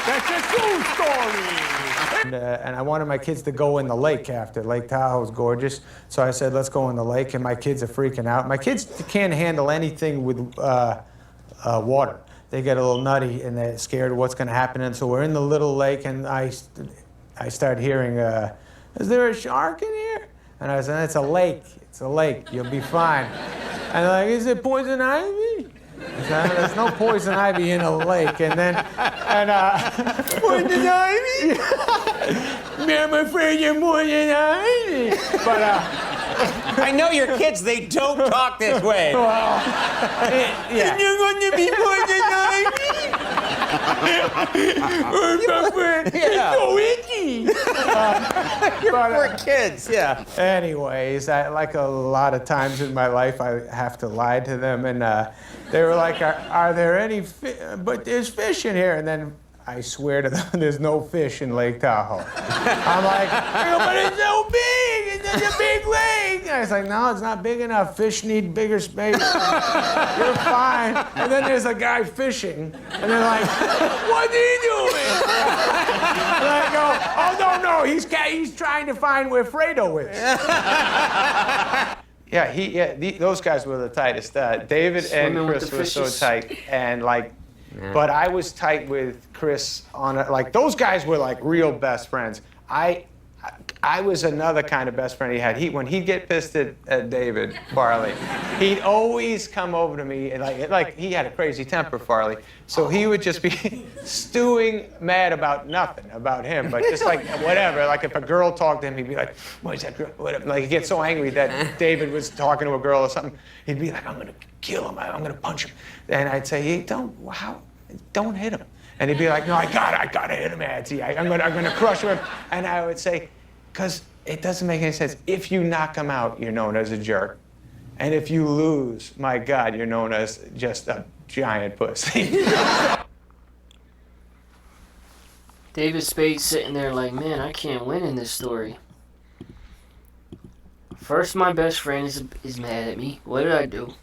That's a true story. And I wanted my kids to go in the lake after. Lake Tahoe's gorgeous. So I said, let's go in the lake, and my kids are freaking out. My kids can't handle anything with water. They get a little nutty, and they're scared of what's going to happen. And so we're in the little lake, and I start hearing, is there a shark in here? And I said, it's a lake. It's a lake. You'll be fine. And they're like, is it poison ivy? There's no poison ivy in a lake. And then, poison ivy? I'm afraid you're poison ivy. But, I know your kids, they don't talk this way. Well, yeah. You're going to be poison ivy? It's so itchy. Poor kids, yeah. Anyways, like a lot of times in my life, I have to lie to them, and they were like, "Are there any fish? But there's fish in here." And then I swear to them, there's no fish in Lake Tahoe. I'm like, but it's so big. It's such a big lake. And I was like, no, it's not big enough. Fish need bigger space. You're fine. And then there's a guy fishing, and they're like, what's he doing? And I go, oh, no, he's trying to find where Fredo is. Those guys were the tightest. David and Chris were so tight, and like, but I was tight with Chris on like those guys were like real best friends. I was another kind of best friend he had. When he'd get pissed at David Farley, he'd always come over to me and like he had a crazy temper, Farley. So he would just be stewing mad about nothing about him, but just like whatever. Like if a girl talked to him, he'd be like, "What is that girl?" Whatever. Like he'd get so angry that David was talking to a girl or something. He'd be like, "I'm gonna kill him. I'm gonna punch him." And I'd say, "Hey, don't hit him." And he'd be like, "No, I gotta hit him, Adsy. I'm gonna crush him." And I would say, because it doesn't make any sense. If you knock him out, you're known as a jerk. And if you lose, my God, you're known as just a giant pussy. David Spade's sitting there like, man, I can't win in this story. First, my best friend is mad at me. What did I do?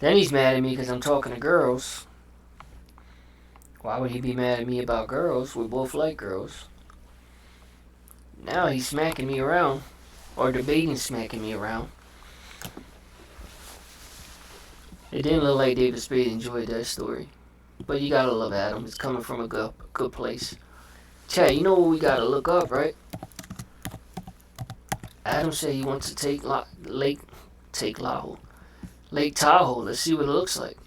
Then he's mad at me because I'm talking to girls. Why would he be mad at me about girls? We both like girls. Now he's smacking me around, or debating smacking me around. It didn't look like David Spade enjoyed that story. But you gotta love Adam. It's coming from a good place. Chad, you know what we gotta look up, right? Adam said he wants to take Lake Tahoe. Let's see what it looks like.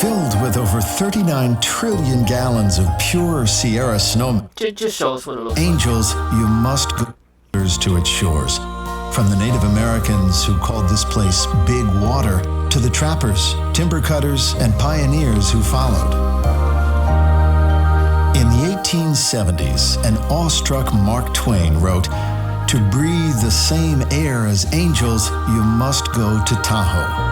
Filled with over 39 trillion gallons of pure Sierra snow. Just show us what it looks like. Angels, you must go to its shores. From the Native Americans who called this place Big Water, to the trappers, timber cutters, and pioneers who followed. In the 1870s, an awestruck Mark Twain wrote, "To breathe the same air as angels, you must go to Tahoe."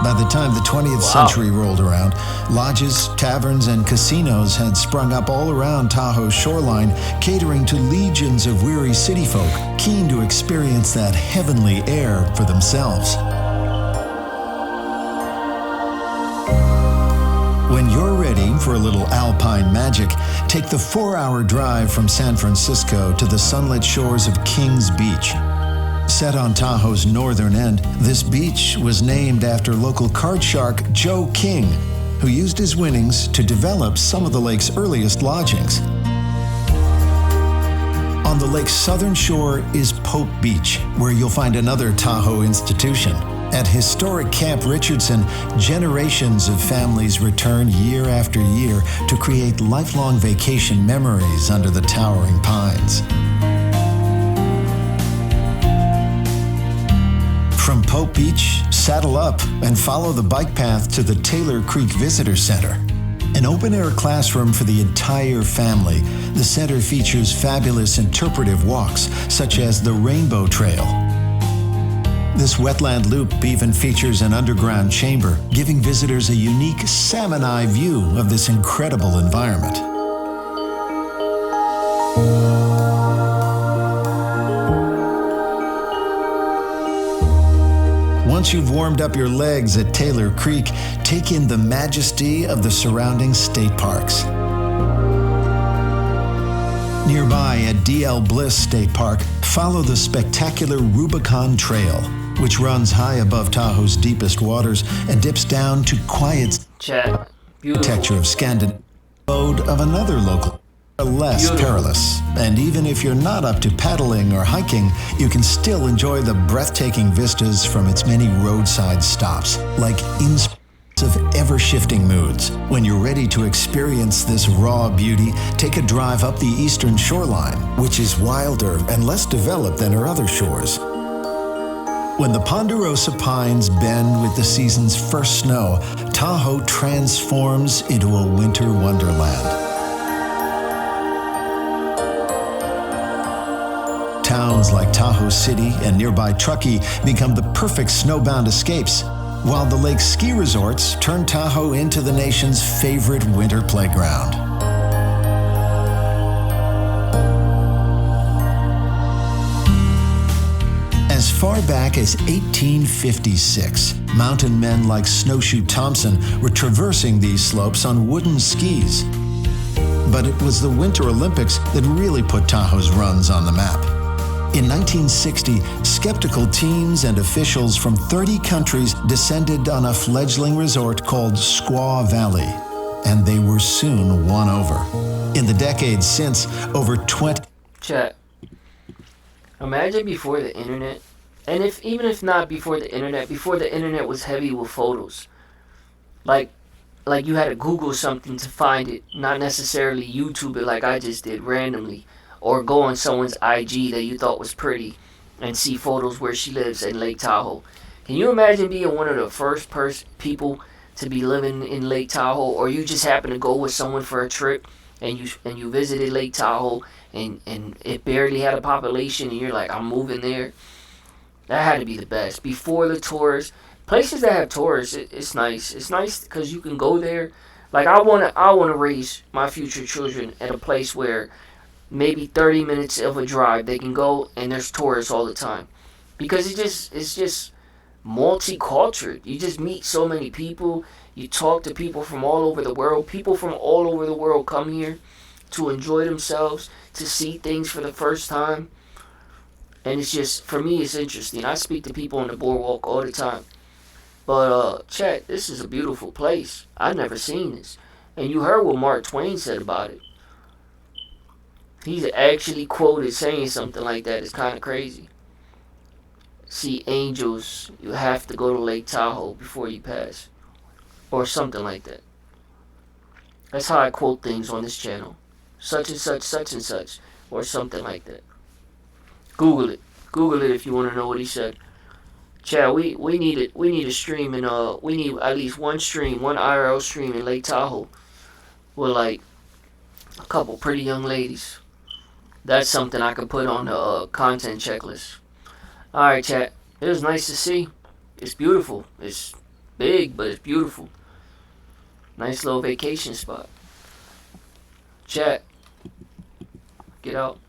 By the time the 20th century rolled around, lodges, taverns, and casinos had sprung up all around Tahoe's shoreline, catering to legions of weary city folk keen to experience that heavenly air for themselves. When you're ready for a little alpine magic, take the 4-hour drive from San Francisco to the sunlit shores of Kings Beach. Set on Tahoe's northern end, this beach was named after local card shark Joe King, who used his winnings to develop some of the lake's earliest lodgings. On the lake's southern shore is Pope Beach, where you'll find another Tahoe institution. At historic Camp Richardson, generations of families return year after year to create lifelong vacation memories under the towering pines. From Pope Beach, saddle up and follow the bike path to the Taylor Creek Visitor Center. An open-air classroom for the entire family, the center features fabulous interpretive walks, such as the Rainbow Trail. This wetland loop even features an underground chamber, giving visitors a unique salmon eye view of this incredible environment. Once you've warmed up your legs at Taylor Creek, take in the majesty of the surrounding state parks. Nearby at D.L. Bliss State Park, follow the spectacular Rubicon Trail, which runs high above Tahoe's deepest waters and dips down to quiet architecture of Scandinavia, abode of another local, less perilous. And even if you're not up to paddling or hiking, you can still enjoy the breathtaking vistas from its many roadside stops, like of ever-shifting moods. When you're ready to experience this raw beauty, take a drive up the eastern shoreline, which is wilder and less developed than her other shores. When the ponderosa pines bend with the season's first snow, Tahoe transforms into a winter wonderland. Towns like Tahoe City and nearby Truckee become the perfect snowbound escapes, while the lake's ski resorts turn Tahoe into the nation's favorite winter playground. As far back as 1856, mountain men like Snowshoe Thompson were traversing these slopes on wooden skis. But it was the Winter Olympics that really put Tahoe's runs on the map. In 1960, skeptical teams and officials from 30 countries descended on a fledgling resort called Squaw Valley, and they were soon won over. In the decades since, over 20... Chat. Imagine before the internet, and even if not before the internet was heavy with photos. Like you had to Google something to find it, not necessarily YouTube it like I just did randomly. Or go on someone's IG that you thought was pretty and see photos where she lives in Lake Tahoe. Can you imagine being one of the first people to be living in Lake Tahoe, or you just happen to go with someone for a trip and you visited Lake Tahoe and it barely had a population and you're like, I'm moving there? That had to be the best. Before the tours, places that have tours, it's nice. It's nice because you can go there. Like I wanna raise my future children at a place where maybe 30 minutes of a drive they can go and there's tourists all the time, because it's just multicultural. You just meet so many people. You talk to people from all over the world. People from all over the world come here to enjoy themselves, to see things for the first time. And it's just, for me, it's interesting. I speak to people on the boardwalk all the time. But, chat, this is a beautiful place. I've never seen this. And you heard what Mark Twain said about it. He's actually quoted saying something like that. It's kind of crazy. See angels, you have to go to Lake Tahoe before you pass. Or something like that. That's how I quote things on this channel. Such and such, such and such. Or something like that. Google it. Google it if you want to know what he said. Chad, we need a stream in we need at least one IRL stream in Lake Tahoe with like a couple pretty young ladies. That's something I could put on the content checklist. Alright, chat. It was nice to see. It's beautiful. It's big, but it's beautiful. Nice little vacation spot. Chat. Get out.